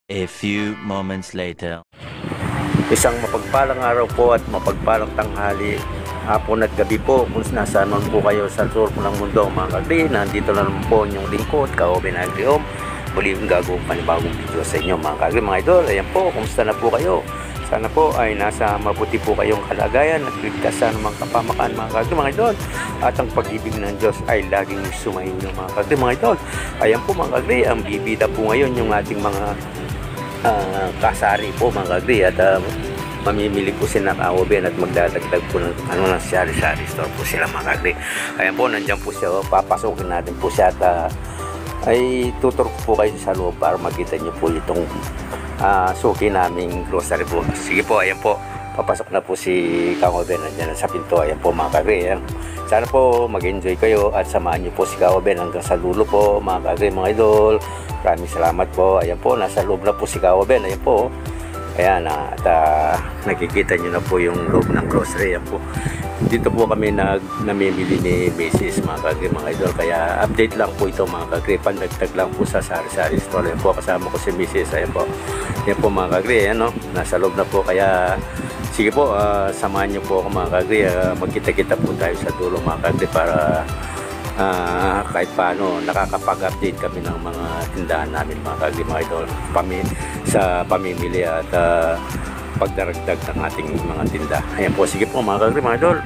A few moments later. Isang mapagpalang araw po at mapagpalang tanghali, hapon at gabi po kung nasaan man po kayo sa sulok ng mundo mga kagri. Nandito na naman po yung lingkod, Kaoben Agri-Home. Muli yung gagawang panibagong video sa inyo mga kagri, mga idol. Ayan po, kumusta na po kayo? Sana po ay nasa mabuti po kayong kalagayan at ligtas sa anumang kapamakan mga kagri, mga idol. At ang pag-ibig ng Diyos ay laging sumainyo mga kagri, mga idol. Ayan po mga kagri, ang bibida po ngayon yung ating mga kasari po mga kagri, at mamimili po sila ng Kaoben at magdadagdag po ng ng sari-sari store po sila mga kagri. Ayan po, nandiyan po siya, papasukin natin po siya at ay tutur po kayo sa loob para makita nyo po itong suki naming grocery po. Sige po, ayan po, papasok na po si Kaoben, nandiyan sa pinto. Ayan po mga kagri, ayan. Sana po mag-enjoy kayo at samahan nyo po si Kaoben hanggang sa dulo po mga kagri, mga idol. Maraming salamat po. Ayan po, nasa loob na po si Kaoben. Ayan po. Ayan, at nakikita nyo na po yung loob ng grocery. Ayan po. Dito po kami namimili ni Mrs. mga kagri, mga idol. Kaya update lang po ito mga kagri. Pandagdag lang po sa sari-sari store. Ayan po, kasama ko si Mrs. Ayan po. Ayan po mga kagri. Ayan, no? Nasa loob na po. Kaya sige po, samahan nyo po ako mga kagri. Magkita-kita po tayo sa dulo mga kagri para kahit paano nakakapag-update kami ng mga tindahan namin mga kagri, mga idol, sa pamimili at pagdaragdag ng ating mga tinda. Ayan po, sige po mga kagri, mga idol.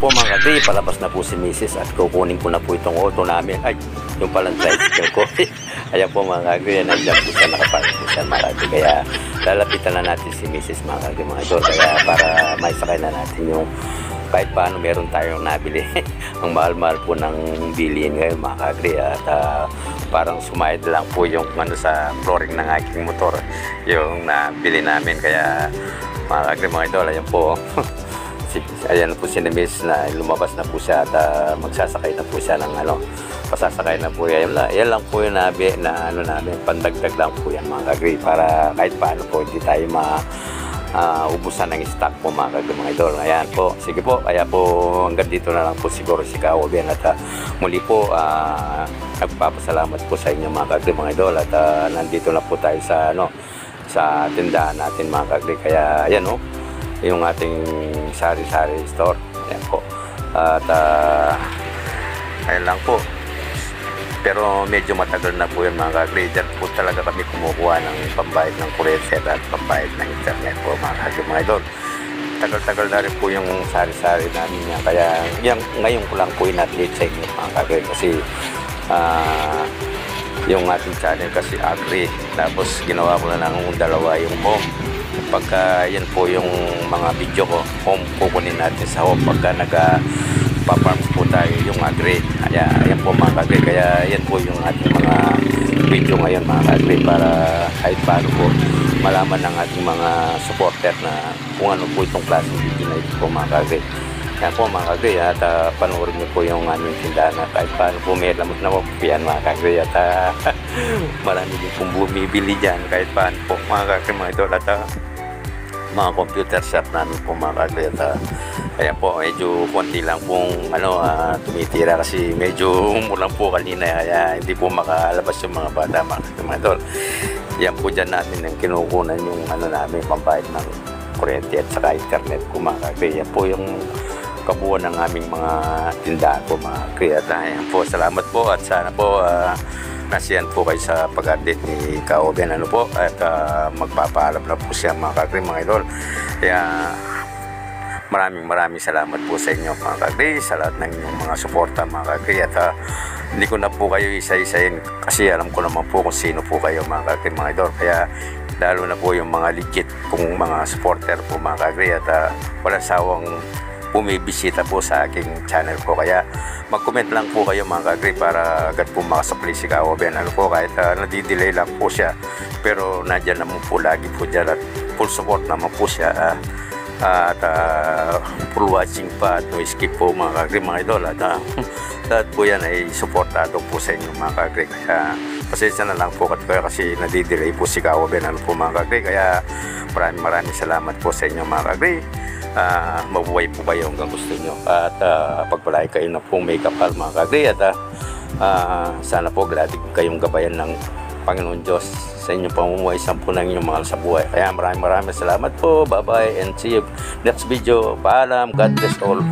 Po mga kagri, palabas na po si Mrs. at kukunin ko na po itong auto namin. Ay, yung palang tricycle ko. Ayan po mga kagri, nandiyan po siya, nakapark po siya mga kagri. Kaya lalapitan na natin si Mrs. mga kagri, mga idol. Kaya para maisakay na natin yung kahit paano meron tayong nabili. Ang mahal-mahal po ng bilihin ngayon mga kagri. At parang sumayad lang po yung sa flooring ng aking motor yung nabili namin. Kaya mga kagri, mga idol, ayan po. Ayan po si Miss na lumabas na po siya at magsasakay na po siya ng pasasakay na po yan. Yan lang po yung nabi na namin, pandagdag lang po yan mga kagri para kahit paano po hindi tayo ubusan ng stock po mga kagri, mga idol. Ayan po, sige po, kaya po hanggang dito na lang po siguro si Kaoben at muli po nagpapasalamat po sa inyo mga kagri, mga idol, at nandito na po tayo sa sa tindahan natin mga kagri. Kaya ayan yung ating sari-sari store. Ayan po. At ayun lang po. Pero medyo matagal na po yun mga kagri. Diyan po talaga kami kumukuha ng pambayad ng kuryente at pambayad ng internet po mga kagri, mga idol. Tagal-tagal na rin po yung sari-sari namin yan. Kaya ngayon ko lang po in-update sa inyo mga kagri. Kasi yung ating channel kasi agri. Tapos ginawa ko na ng dalawa yung home. Pagka yan po yung mga video ko, home, kukunin natin sa home pagka nagpa-farms po tayo yung agri. Ayan po mga kagri. Kaya yan po yung ating mga video ngayon mga kagri para kahit paano po malaman ng ating mga supporter na kung ano po itong klaseng video na ito po mga kagri. Yan po mga kagri, at panoorin niyo po yung aming tindahan na kahit paano po may lamot na po yan mga kagri. At marami din pong bumibili dyan kahit paano po mga kakri mga idol at mga computer shop namin po mga kakri at kaya po medyo konti lang pong tumitira kasi medyo umulan po kanina kaya hindi po makalabas yung mga bata mga idol. Yan po dyan namin ang kinukunan yung namin pambayad ng kuryente at saka internet po mga kakri. Yan po yung kabuuan ng aming mga tindahan po mga kakri. At yan po, salamat po at sana po nasiyan po kayo sa pag-update ni Ka-Oben po at magpapaalam na po siya mga kakri mga idol. Kaya maraming salamat po sa inyo mga kakri, sa lahat ng inyong mga suporta mga kakri at hindi ko na po kayo isa-isahin kasi alam ko naman po kung sino po kayo mga kakri mga idol. Kaya lalo na po yung mga legit pong mga supporter po mga kakri at walang sawang bumibisita po sa aking channel po. Kaya mag-comment lang po kayo mga kakri para agad po makasapli si Ka-Oben po kahit nadidelay lang po siya pero nadyan naman po lagi po dyan at full support naman po siya at full watching pa at no skip po mga kakri mga idol at lahat po yan ay supportado po sa inyo mga kakri. Kaya pasensya na lang po kasi nadidelay po si Ka-Oben po mga kakri. Kaya maraming salamat po sa inyo mga kakri. Mabuhay po kayo hanggang gusto nyo at pagpalay kayo na pong may kapal mga kakri at sana po grabe kayong gabayan ng Panginoon Diyos sa inyong pamumuhay sampu ng inyong mahal sa buhay. Kaya maraming salamat po. Bye bye and see you next video. Paalam. God bless all.